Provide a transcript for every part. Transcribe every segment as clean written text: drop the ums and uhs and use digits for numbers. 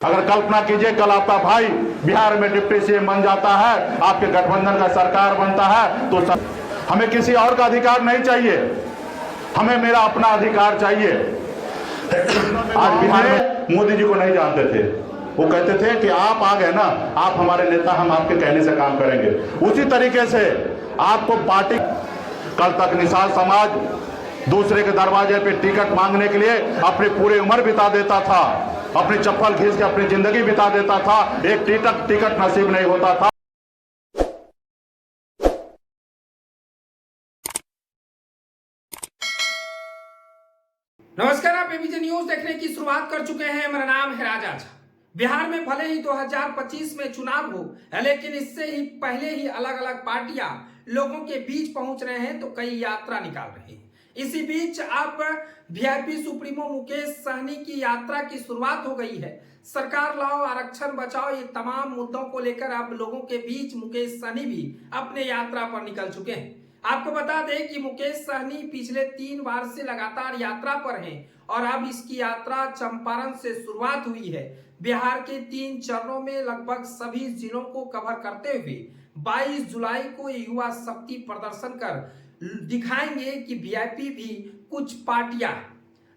अगर कल्पना कीजिए कल आपका भाई बिहार में डिप्टी सीएम बन जाता है, आपके गठबंधन का सरकार बनता है, तो हमें किसी और का अधिकार नहीं चाहिए, हमें मेरा अपना अधिकार चाहिए। आज बिहार में मोदी जी को नहीं जानते थे, वो कहते थे कि आप आ गए ना, आप हमारे नेता, हम आपके कहने से काम करेंगे। उसी तरीके से आपको पार्टी, कल तक निषाद समाज दूसरे के दरवाजे पे टिकट मांगने के लिए अपनी पूरी उम्र बिता देता था, अपनी चप्पल घिस के अपनी जिंदगी बिता देता था, एक टिकट नसीब नहीं होता था। नमस्कार, आप एबीजे न्यूज देखने की शुरुआत कर चुके हैं। मेरा नाम है राजा झा। बिहार में भले ही 2025 में चुनाव हो, लेकिन इससे ही पहले ही अलग अलग पार्टियां लोगों के बीच पहुंच रहे हैं, तो कई यात्रा निकाल रहे हैं। इसी बीच अब वीआईपी सुप्रीमो मुकेश सहनी की यात्रा की शुरुआत हो गई है। सरकार लाओ, आरक्षण बचाओ, ये तमाम मुद्दों को लेकर अब लोगों के बीच मुकेश सहनी भी अपने यात्रा पर निकल चुके हैं। आपको बता दें कि मुकेश सहनी पिछले 3 बार से लगातार यात्रा पर हैं और अब इसकी यात्रा चंपारण से शुरुआत हुई है। बिहार के 3 चरणों में लगभग सभी जिलों को कवर करते हुए 22 जुलाई को युवा शक्ति प्रदर्शन कर दिखाएंगे कि वीआईपी भी कुछ पार्टियां।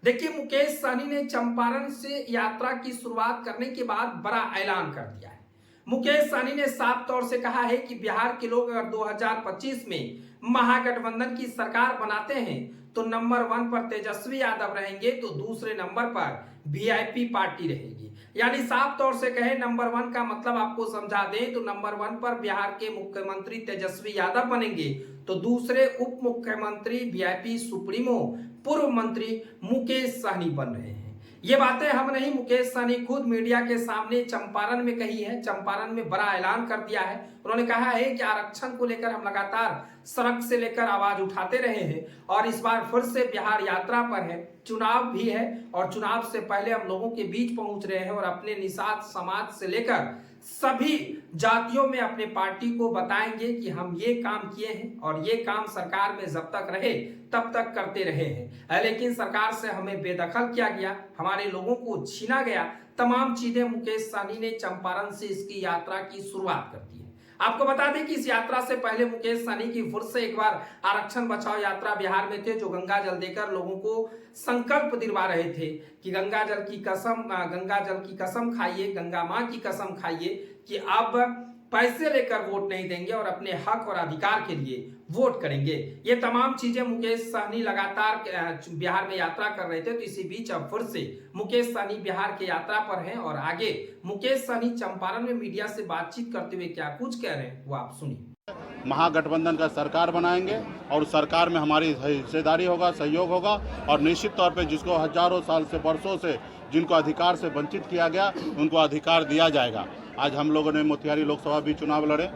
देखिए, मुकेश सहनी ने चंपारण से यात्रा की शुरुआत करने के बाद बड़ा ऐलान कर दिया है। मुकेश सहनी ने साफ तौर से कहा है कि बिहार के लोग अगर 2025 में महागठबंधन की सरकार बनाते हैं तो नंबर 1 पर तेजस्वी यादव रहेंगे, तो दूसरे नंबर पर वीआईपी पार्टी रहेगी। यानी साफ तौर से कहे, नंबर 1 का मतलब आपको समझा दें तो नंबर 1 पर बिहार के मुख्यमंत्री तेजस्वी यादव बनेंगे, तो दूसरे उप मुख्यमंत्री वीआईपी सुप्रीमो पूर्व मंत्री मुकेश सहनी बन रहे हैं। ये बातें हम नहीं, मुकेश सहनी खुद मीडिया के सामने चंपारण में कही है। चंपारण में बड़ा ऐलान कर दिया है। उन्होंने कहा है कि आरक्षण को लेकर हम लगातार सड़क से लेकर आवाज उठाते रहे हैं और इस बार फिर से बिहार यात्रा पर है। चुनाव भी है और चुनाव से पहले हम लोगों के बीच पहुंच रहे हैं और अपने निषाद समाज से लेकर सभी जातियों में अपने पार्टी को बताएंगे कि हम ये काम किए हैं और ये काम सरकार में जब तक रहे तब तक करते रहे हैं, लेकिन सरकार से हमें बेदखल किया गया, हमारे लोगों को छीना गया। तमाम चीजें मुकेश सहनी ने चंपारण से इसकी यात्रा की शुरुआत कर दी है। आपको बता दें कि इस यात्रा से पहले मुकेश सहनी की फिर से एक बार आरक्षण बचाओ यात्रा बिहार में थे, जो गंगा जल देकर लोगों को संकल्प दिलवा रहे थे कि गंगा जल की कसम खाइए, गंगा मां की कसम खाइए कि अब पैसे लेकर वोट नहीं देंगे और अपने हक और अधिकार के लिए वोट करेंगे। ये तमाम चीजें मुकेश सहनी लगातार बिहार में यात्रा कर रहे थे, तो इसी बीच अब फिर से मुकेश सहनी बिहार के यात्रा पर हैं और आगे मुकेश सहनी चंपारण में मीडिया से बातचीत करते हुए क्या कुछ कह रहे हैं वो आप सुनिए। महागठबंधन का सरकार बनाएंगे और सरकार में हमारी हिस्सेदारी होगा, सहयोग होगा और निश्चित तौर पे जिसको हजारों साल से, वर्षों से जिनको अधिकार से वंचित किया गया, उनको अधिकार दिया जाएगा। आज हम लोगों ने मोतिहारी लोकसभा भी चुनाव लड़े,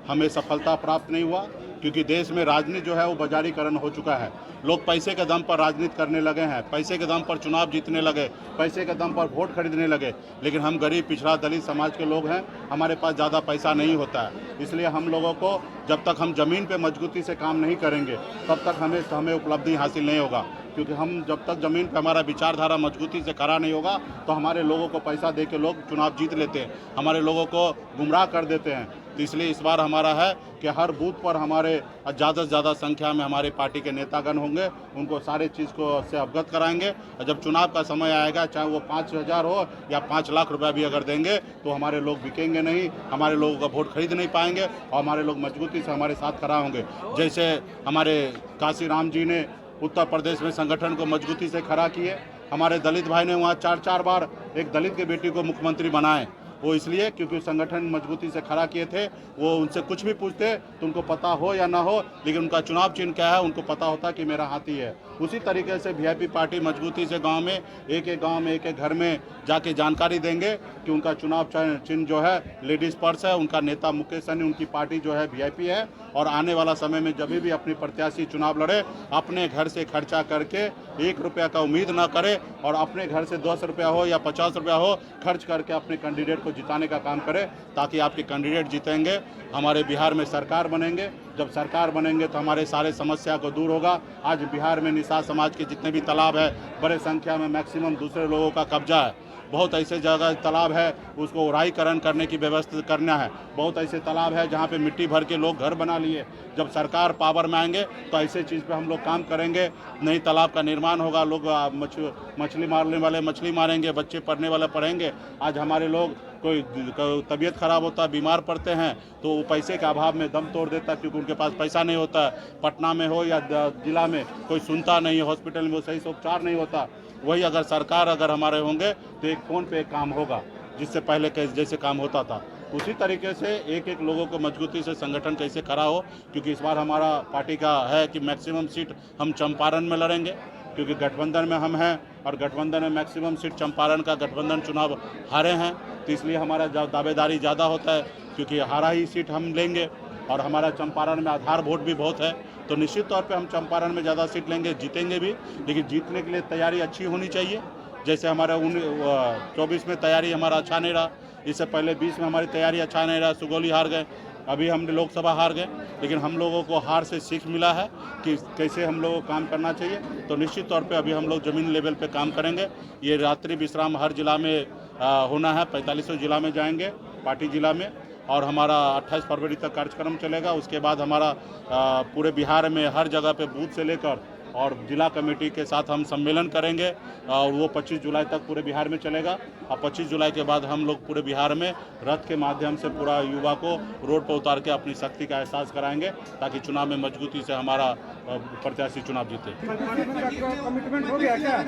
हमें सफलता प्राप्त नहीं हुआ क्योंकि देश में राजनीति जो है वो बाजारीकरण हो चुका है। लोग पैसे के दम पर राजनीति करने लगे हैं, पैसे के दम पर चुनाव जीतने लगे, पैसे के दम पर वोट खरीदने लगे। लेकिन हम गरीब, पिछड़ा, दलित समाज के लोग हैं, हमारे पास ज़्यादा पैसा नहीं होता है। इसलिए हम लोगों को जब तक हम ज़मीन पे मजबूती से काम नहीं करेंगे तब तक हमें उपलब्धि हासिल नहीं होगा। क्योंकि हम जब तक ज़मीन पे हमारा विचारधारा मजबूती से खड़ा नहीं होगा तो हमारे लोगों को पैसा दे के लोग चुनाव जीत लेते हैं, हमारे लोगों को गुमराह कर देते हैं। तो इसलिए इस बार हमारा है कि हर बूथ पर हमारे ज़्यादा से ज़्यादा संख्या में हमारे पार्टी के नेतागण होंगे, उनको सारे चीज़ को से अवगत कराएंगे और जब चुनाव का समय आएगा, चाहे वो 5,000 हो या 5 लाख रुपया भी अगर देंगे तो हमारे लोग बिकेंगे नहीं, हमारे लोगों का वोट खरीद नहीं पाएंगे और हमारे लोग मजबूती से हमारे साथ खड़ा होंगे। जैसे हमारे काशीराम जी ने उत्तर प्रदेश में संगठन को मजबूती से खड़ा किए, हमारे दलित भाई ने वहाँ 4 बार एक दलित के बेटी को मुख्यमंत्री बनाए। वो इसलिए क्योंकि संगठन मजबूती से खड़ा किए थे। वो उनसे कुछ भी पूछते तो उनको पता हो या ना हो, लेकिन उनका चुनाव चिन्ह क्या है उनको पता होता कि मेरा हाथी है। उसी तरीके से वीआईपी पार्टी मजबूती से गांव में, एक गांव में, एक घर में जाके जानकारी देंगे कि उनका चुनाव चिन्ह जो है लेडीज पर्स है, उनका नेता मुकेश सहनी, उनकी पार्टी जो है वीआईपी है। और आने वाला समय में जब भी अपनी प्रत्याशी चुनाव लड़े, अपने घर से खर्चा करके 1 रुपया का उम्मीद ना करे और अपने घर से 10 रुपया हो या 50 रुपया हो खर्च करके अपने कैंडिडेट को जिताने का काम करे, ताकि आपके कैंडिडेट जीतेंगे, हमारे बिहार में सरकार बनेंगे। जब सरकार बनेंगे तो हमारे सारे समस्या को दूर होगा। आज बिहार में निषाद समाज के जितने भी तालाब है, बड़े संख्या में मैक्सिमम दूसरे लोगों का कब्जा है। बहुत ऐसे जगह तालाब है उसको उड़ाईकरण करने की व्यवस्था करना है। बहुत ऐसे तालाब है जहाँ पे मिट्टी भर के लोग घर बना लिए। जब सरकार पावर में आएंगे तो ऐसे चीज़ पे हम लोग काम करेंगे। नई तालाब का निर्माण होगा, लोग मछली मारने वाले मछली मारेंगे, बच्चे पढ़ने वाले पढ़ेंगे। आज हमारे लोग कोई तबीयत खराब होता है, बीमार पड़ते हैं तो वो पैसे के अभाव में दम तोड़ देता है, क्योंकि उनके पास पैसा नहीं होता है। पटना में हो या जिला में कोई सुनता नहीं है, हॉस्पिटल में वो सही से उपचार नहीं होता। वही अगर सरकार अगर हमारे होंगे तो एक फ़ोन पे एक काम होगा, जिससे पहले जैसे काम होता था। उसी तरीके से एक एक लोगों को मजबूती से संगठन कैसे खड़ा हो, क्योंकि इस बार हमारा पार्टी का है कि मैक्सिमम सीट हम चंपारण में लड़ेंगे, क्योंकि गठबंधन में हम हैं और गठबंधन में मैक्सिमम सीट चंपारण का गठबंधन चुनाव हारे हैं, तो इसलिए हमारा दावेदारी ज़्यादा होता है, क्योंकि हारा ही सीट हम लेंगे और हमारा चंपारण में आधार वोट भी बहुत है। तो निश्चित तौर पे हम चंपारण में ज़्यादा सीट लेंगे, जीतेंगे भी, लेकिन जीतने के लिए तैयारी अच्छी होनी चाहिए। जैसे हमारा 24 में तैयारी हमारा अच्छा नहीं रहा, इससे पहले 20 में हमारी तैयारी अच्छा नहीं रहा, सुगौली हार गए, अभी हमने लोकसभा हार गए। लेकिन हम लोगों को हार से सीख मिला है कि कैसे हम लोगों को काम करना चाहिए। तो निश्चित तौर पे अभी हम लोग ज़मीन लेवल पे काम करेंगे। ये रात्रि विश्राम हर जिला में होना है, 4500 जिला में जाएंगे, पार्टी जिला में, और हमारा 28 फरवरी तक कार्यक्रम चलेगा। उसके बाद हमारा पूरे बिहार में हर जगह पे बूथ से लेकर और जिला कमेटी के साथ हम सम्मेलन करेंगे, और वो 25 जुलाई तक पूरे बिहार में चलेगा। और 25 जुलाई के बाद हम लोग पूरे बिहार में रथ के माध्यम से पूरा युवा को रोड पर उतार के अपनी शक्ति का एहसास कराएंगे, ताकि चुनाव में मजबूती से हमारा प्रत्याशी चुनाव जीते। कमिटमेंट हो गया क्या?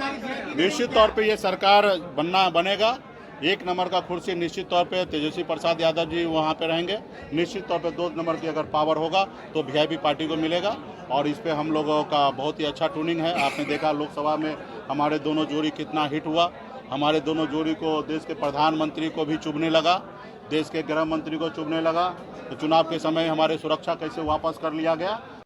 निश्चित तौर पे ये सरकार बनेगा। 1 नंबर का कुर्सी निश्चित तौर पे तेजस्वी प्रसाद यादव जी वहाँ पे रहेंगे। निश्चित तौर पे 2 नंबर की अगर पावर होगा तो वीआईपी पार्टी को मिलेगा, और इस पे हम लोगों का बहुत ही अच्छा ट्यूनिंग है। आपने देखा लोकसभा में हमारे दोनों जोड़ी कितना हिट हुआ। हमारे दोनों जोड़ी को देश के प्रधानमंत्री को भी चुभने लगा, देश के गृह मंत्री को चुभने लगा। तो चुनाव के समय हमारे सुरक्षा कैसे वापस कर लिया गया।